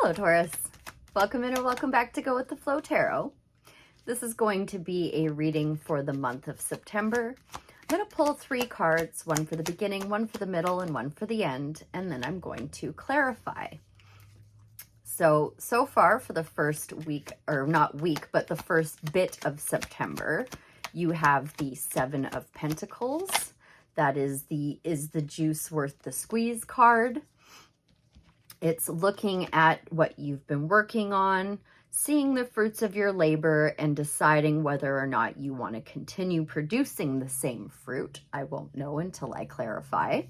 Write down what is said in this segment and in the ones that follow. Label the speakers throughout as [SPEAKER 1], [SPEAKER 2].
[SPEAKER 1] Hello, Taurus. Welcome in or welcome back to Go With The Flow Tarot. This is going to be a reading for the month of September. I'm going to pull 3 cards, one for the beginning, one for the middle, and one for the end, and then I'm going to clarify. So far for the first week, or not week, but the first bit of September, you have the 7 of Pentacles. That is the juice worth the squeeze card. It's looking at what you've been working on, seeing the fruits of your labor, and deciding whether or not you want to continue producing the same fruit. I won't know until I clarify.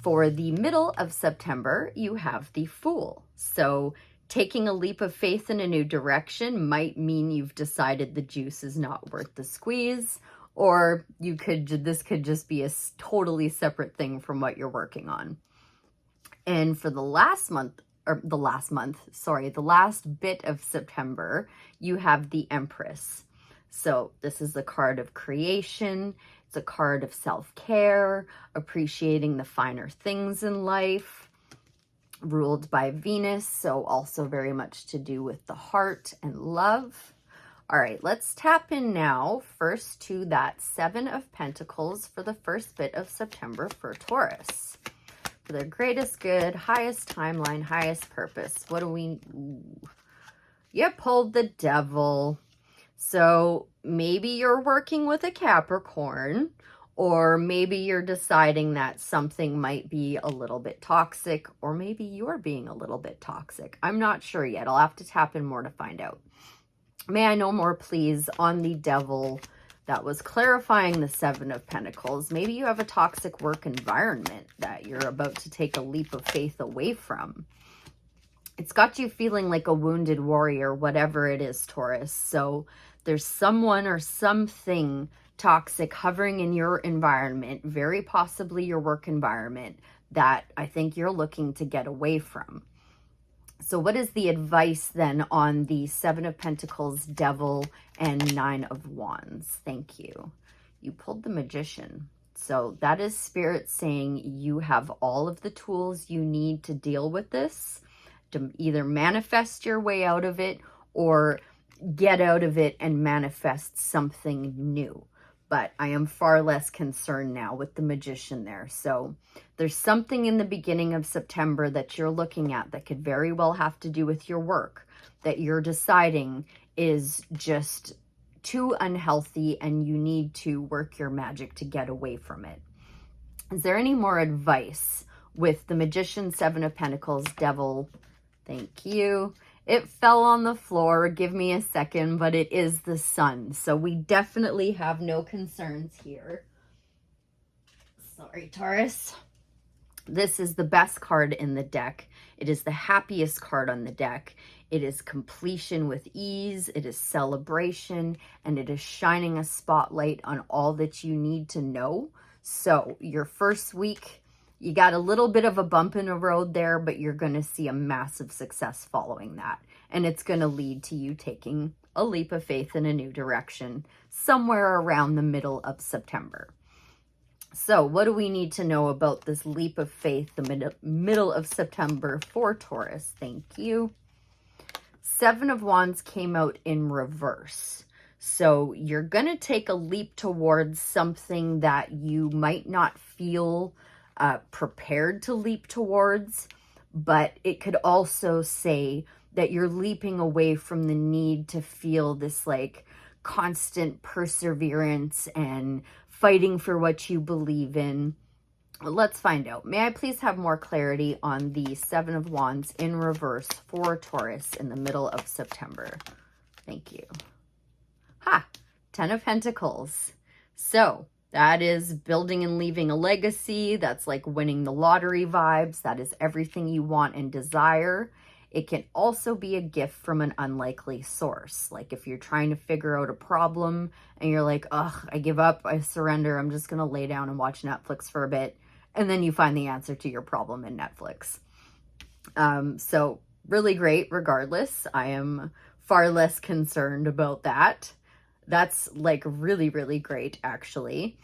[SPEAKER 1] For the middle of September, you have the Fool. So taking a leap of faith in a new direction might mean you've decided the juice is not worth the squeeze, or this could just be a totally separate thing from what you're working on. And for the last bit of September, you have the Empress. So this is the card of creation. It's a card of self-care, appreciating the finer things in life, ruled by Venus. So also very much to do with the heart and love. All right, let's tap in now first to that 7 of Pentacles for the first bit of September for Taurus. For their greatest good, highest timeline, highest purpose. What do we... Ooh. You pulled the Devil. So maybe you're working with a Capricorn, or maybe you're deciding that something might be a little bit toxic, or maybe you're being a little bit toxic. I'm not sure yet. I'll have to tap in more to find out. May I know more, please, on the Devil? That was clarifying the 7 of Pentacles. Maybe you have a toxic work environment that you're about to take a leap of faith away from. It's got you feeling like a wounded warrior, whatever it is, Taurus. So there's someone or something toxic hovering in your environment, very possibly your work environment, that I think you're looking to get away from. So what is the advice then on the 7 of Pentacles, Devil, and 9 of Wands? Thank you. You pulled the Magician. So that is Spirit saying you have all of the tools you need to deal with this, to either manifest your way out of it or get out of it and manifest something new. But I am far less concerned now with the Magician there. So there's something in the beginning of September that you're looking at that could very well have to do with your work, that you're deciding is just too unhealthy and you need to work your magic to get away from it. Is there any more advice with the Magician, 7 of Pentacles, Devil? Thank you. It fell on the floor. Give me a second, but it is the Sun. So we definitely have no concerns here. Sorry, Taurus. This is the best card in the deck. It is the happiest card on the deck. It is completion with ease. It is celebration, and it is shining a spotlight on all that you need to know. So your first week, you got a little bit of a bump in the road there, but you're going to see a massive success following that. And it's going to lead to you taking a leap of faith in a new direction somewhere around the middle of September. So what do we need to know about this leap of faith, the middle of September for Taurus? Thank you. 7 of Wands came out in reverse. So you're going to take a leap towards something that you might not feel prepared to leap towards, but it could also say that you're leaping away from the need to feel this like constant perseverance and fighting for what you believe in. Let's find out. May I please have more clarity on the 7 of Wands in reverse for Taurus in the middle of September? Thank you. 10 of Pentacles. So that is building and leaving a legacy. That's like winning the lottery vibes. That is everything you want and desire. It can also be a gift from an unlikely source. Like if you're trying to figure out a problem and you're like, ugh, I give up, I surrender, I'm just going to lay down and watch Netflix for a bit. And then you find the answer to your problem in Netflix. So really great regardless. I am far less concerned about that. That's like really, really great, actually.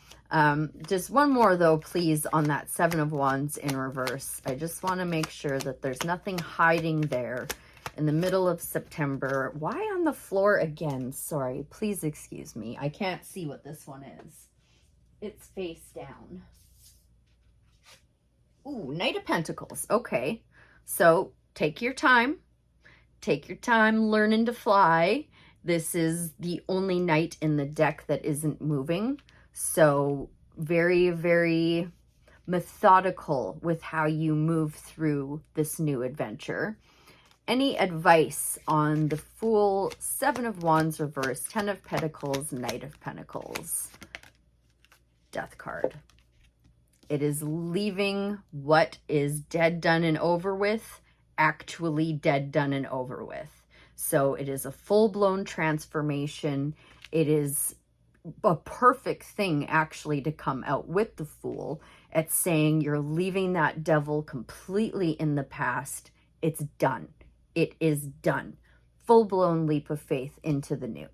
[SPEAKER 1] Just one more though, please, on that Seven of Wands in reverse. I just want to make sure that there's nothing hiding there in the middle of September. Why on the floor again? Sorry, please excuse me. I can't see what this one is. It's face down. Ooh, Knight of Pentacles. Okay, so take your time. Take your time learning to fly. This is the only knight in the deck that isn't moving. So very, very methodical with how you move through this new adventure. Any advice on the Fool, Seven of Wands reverse, Ten of Pentacles, Knight of Pentacles, Death card. It is leaving what is dead, done, and over with, actually dead, done, and over with. So it is a full-blown transformation. It is a perfect thing actually to come out with the Fool at saying you're leaving that devil completely in the past. It's done. It is done. Full-blown leap of faith into the new.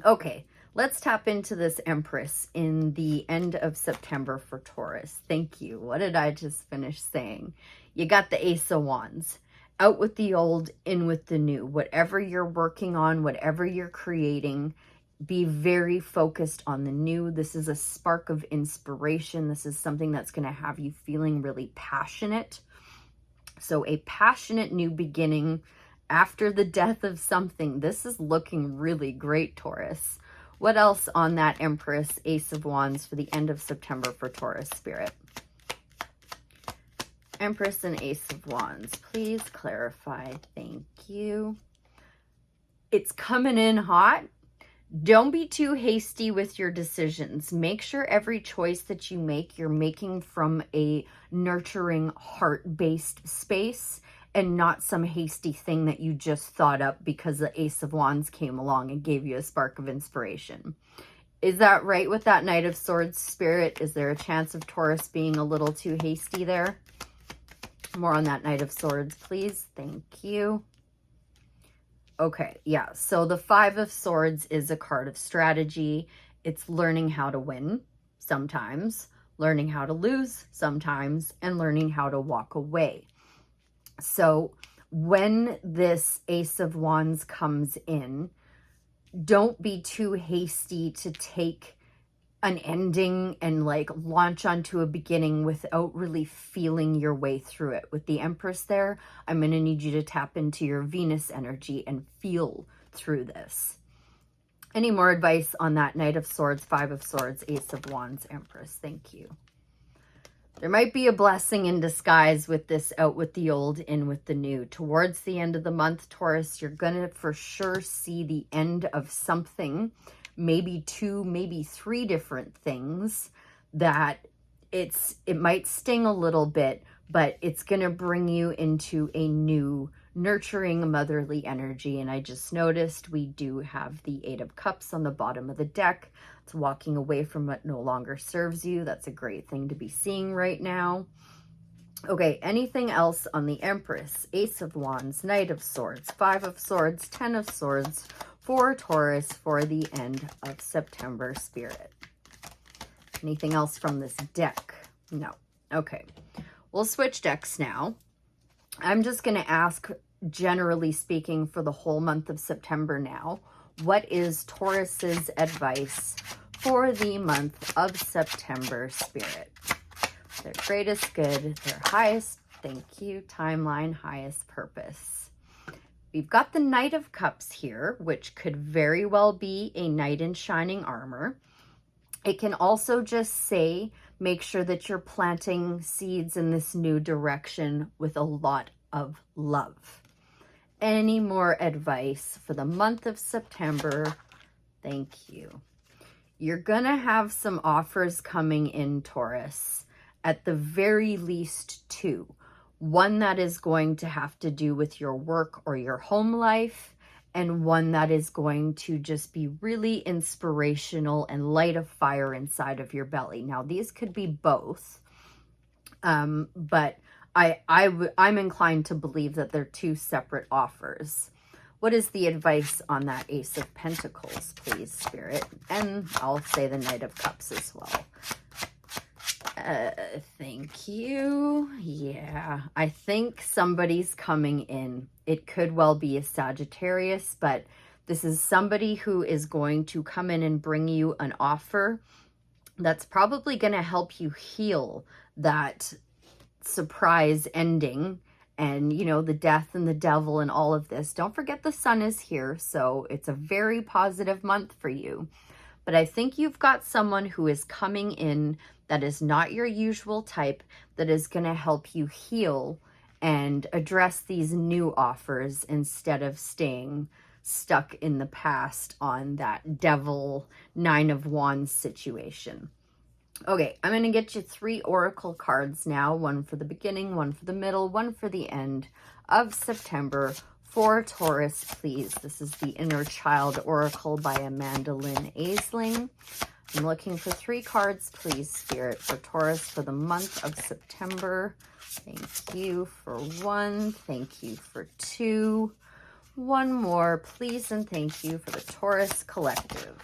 [SPEAKER 1] Okay, let's tap into this Empress in the end of September for Taurus. Thank you. What did I just finish saying? You got the Ace of Wands. Out with the old, in with the new. Whatever you're working on, whatever you're creating, be very focused on the new. This is a spark of inspiration. This is something that's going to have you feeling really passionate. So a passionate new beginning after the death of something. This is looking really great, Taurus. What else on that Empress, Ace of Wands for the end of September for Taurus spirit? Empress and Ace of Wands, please clarify. Thank you. It's coming in hot. Don't be too hasty with your decisions. Make sure every choice that you make, you're making from a nurturing, heart-based space and not some hasty thing that you just thought up because the Ace of Wands came along and gave you a spark of inspiration. Is that right with that Knight of Swords spirit? Is there a chance of Taurus being a little too hasty there? More on that Knight of Swords, please. Thank you. Okay, yeah, so the Five of Swords is a card of strategy. It's learning how to win sometimes, learning how to lose sometimes, and learning how to walk away. So when this Ace of Wands comes in, don't be too hasty to take an ending and like launch onto a beginning without really feeling your way through it. With the Empress there, I'm going to need you to tap into your Venus energy and feel through this. Any more advice on that Knight of Swords, Five of Swords, Ace of Wands, Empress? Thank you. There might be a blessing in disguise with this out with the old, in with the new. Towards the end of the month, Taurus, you're going to for sure see the end of something, maybe two, maybe three different things that it might sting a little bit, but it's going to bring you into a new nurturing motherly energy. And I just noticed we do have the Eight of Cups on the bottom of the deck. It's walking away from what no longer serves you. That's a great thing to be seeing right now. Okay, anything else on the Empress, Ace of Wands, Knight of Swords, Five of Swords, Ten of Swords for Taurus for the end of September spirit? Anything else from this deck? No. Okay, we'll switch decks now. I'm just going to ask, generally speaking, for the whole month of September now, what is Taurus's advice for the month of September spirit? Their greatest good, their highest, thank you, timeline, highest purpose. We've got the Knight of Cups here, which could very well be a knight in shining armor. It can also just say, make sure that you're planting seeds in this new direction with a lot of love. Any more advice for the month of September? Thank you. You're going to have some offers coming in, Taurus. At the very least two. One that is going to have to do with your work or your home life, and one that is going to just be really inspirational and light a fire inside of your belly. Now, these could be both, but I'm inclined to believe that they're two separate offers. What is the advice on that Ace of Pentacles, please, Spirit? And I'll say the Knight of Cups as well. Thank you. Yeah, I think somebody's coming in. It could well be a Sagittarius, but this is somebody who is going to come in and bring you an offer that's probably going to help you heal that surprise ending and, you know, the death and the devil and all of this. Don't forget the sun is here, so it's a very positive month for you. But I think you've got someone who is coming in that is not your usual type, that is going to help you heal and address these new offers instead of staying stuck in the past on that devil 9 of Wands situation. Okay, I'm going to get you 3 oracle cards now, one for the beginning, one for the middle, one for the end of September for Taurus, please. This is the Inner Child Oracle by Amanda Lynn Aisling. I'm looking for 3 cards, please, Spirit, for Taurus for the month of September. Thank you for 1. Thank you for 2. 1 more, please, and thank you for the Taurus Collective.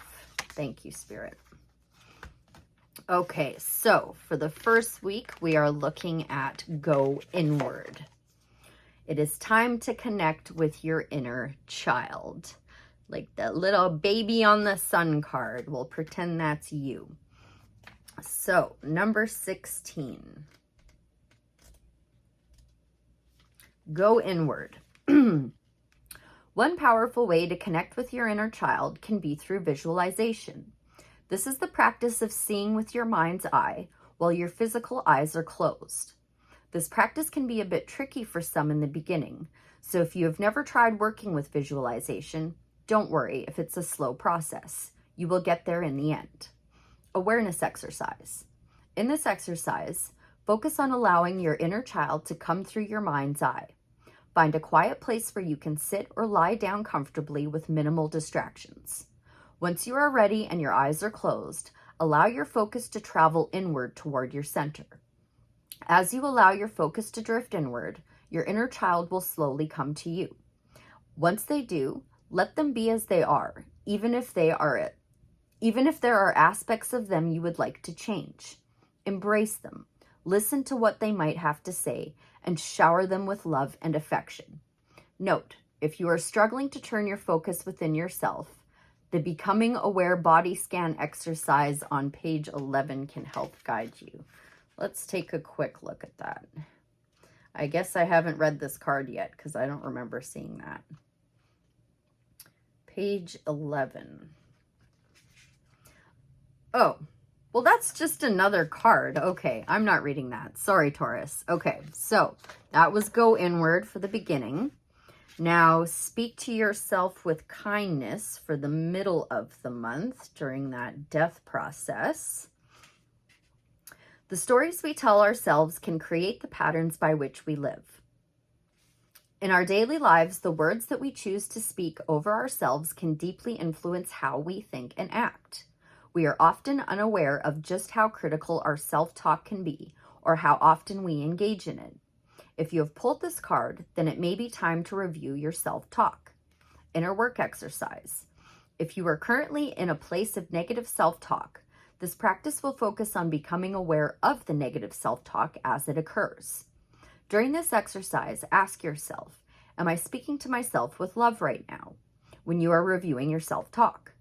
[SPEAKER 1] Thank you, Spirit. Okay, so for the first week, we are looking at go inward. It is time to connect with your inner child. Like the little baby on the sun card. We'll pretend that's you. So, number 16. Go inward. One powerful way to connect with your inner child can be through visualization. This is the practice of seeing with your mind's eye while your physical eyes are closed. This practice can be a bit tricky for some in the beginning, so if you have never tried working with visualization, don't worry if it's a slow process. You will get there in the end. Awareness exercise. In this exercise, focus on allowing your inner child to come through your mind's eye. Find a quiet place where you can sit or lie down comfortably with minimal distractions. Once you are ready and your eyes are closed, allow your focus to travel inward toward your center. As you allow your focus to drift inward, your inner child will slowly come to you. Once they do, let them be as they are, even if there are aspects of them you would like to change. Embrace them, listen to what they might have to say, and shower them with love and affection. Note, if you are struggling to turn your focus within yourself, the Becoming Aware body scan exercise on page 11 can help guide you. Let's take a quick look at that. I guess I haven't read this card yet because I don't remember seeing that. Page 11. Oh, well, that's just another card. Okay, I'm not reading that. Sorry, Taurus. Okay, so that was go inward for the beginning. Now, speak to yourself with kindness for the middle of the month during that death process. The stories we tell ourselves can create the patterns by which we live. In our daily lives, the words that we choose to speak over ourselves can deeply influence how we think and act. We are often unaware of just how critical our self-talk can be, or how often we engage in it. If you have pulled this card, then it may be time to review your self-talk. Inner work exercise. If you are currently in a place of negative self-talk, this practice will focus on becoming aware of the negative self-talk as it occurs. During this exercise, ask yourself, am I speaking to myself with love right now? When you are reviewing your self-talk.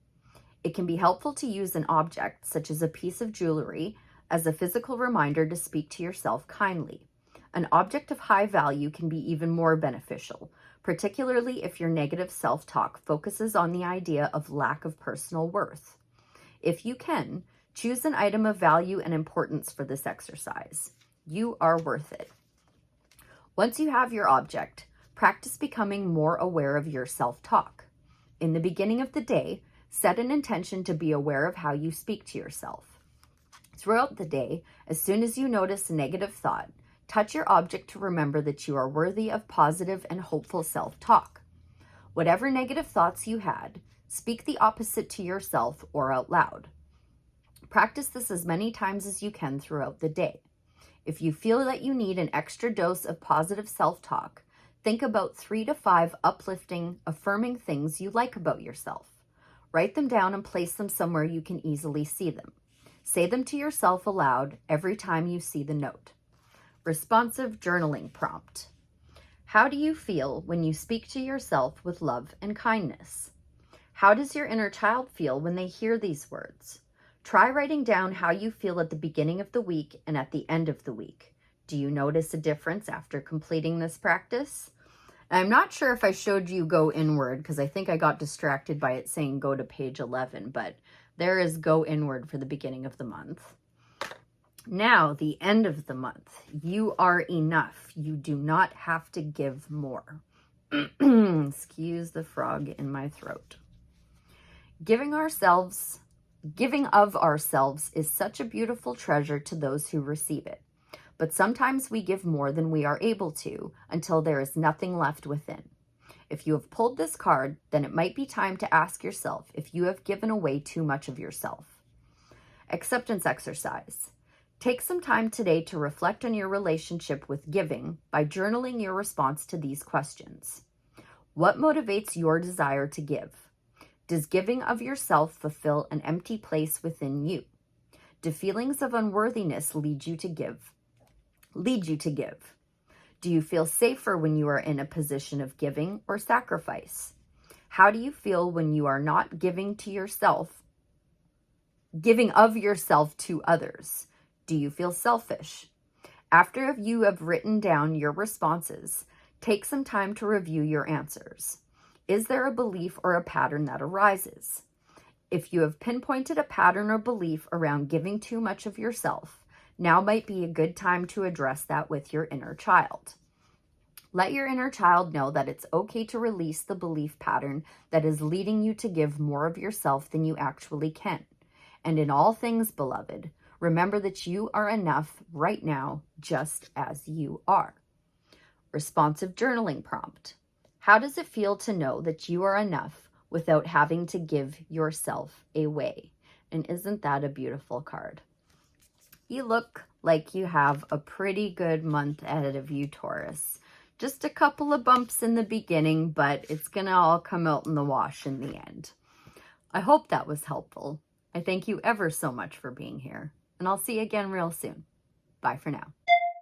[SPEAKER 1] It can be helpful to use an object, such as a piece of jewelry, as a physical reminder to speak to yourself kindly. An object of high value can be even more beneficial, particularly if your negative self-talk focuses on the idea of lack of personal worth. If you can, choose an item of value and importance for this exercise. You are worth it. Once you have your object, practice becoming more aware of your self-talk. In the beginning of the day, set an intention to be aware of how you speak to yourself. Throughout the day, as soon as you notice a negative thought, touch your object to remember that you are worthy of positive and hopeful self-talk. Whatever negative thoughts you had, speak the opposite to yourself or out loud. Practice this as many times as you can throughout the day. If you feel that you need an extra dose of positive self-talk, Think about 3 to 5 uplifting, affirming things you like about yourself. Write them down and place them somewhere you can easily see them. Say them to yourself aloud every time you see the note. Responsive journaling prompt. How do you feel when you speak to yourself with love and kindness? How does your inner child feel when they hear these words? Try writing down how you feel at the beginning of the week and at the end of the week. Do you notice a difference after completing this practice? I'm not sure if I showed you go inward because I think I got distracted by it saying go to page 11, but there is go inward for the beginning of the month. Now, the end of the month. You are enough. You do not have to give more. Excuse the frog in my throat. Giving of ourselves is such a beautiful treasure to those who receive it. But sometimes we give more than we are able to until there is nothing left within. If you have pulled this card, then it might be time to ask yourself if you have given away too much of yourself. Acceptance exercise. Take some time today to reflect on your relationship with giving by journaling your response to these questions. What motivates your desire to give? Does giving of yourself fulfill an empty place within you? Do feelings of unworthiness lead you to give? Do you feel safer when you are in a position of giving or sacrifice? How do you feel when you are not giving of yourself to others? Do you feel selfish? After you have written down your responses, take some time to review your answers. Is there a belief or a pattern that arises? If you have pinpointed a pattern or belief around giving too much of yourself, now might be a good time to address that with your inner child. Let your inner child know that it's okay to release the belief pattern that is leading you to give more of yourself than you actually can. And in all things, beloved, remember that you are enough right now, just as you are. Responsive journaling prompt. How does it feel to know that you are enough without having to give yourself away? And isn't that a beautiful card? You look like you have a pretty good month ahead of you, Taurus. Just a couple of bumps in the beginning, but it's going to all come out in the wash in the end. I hope that was helpful. I thank you ever so much for being here, and I'll see you again real soon. Bye for now.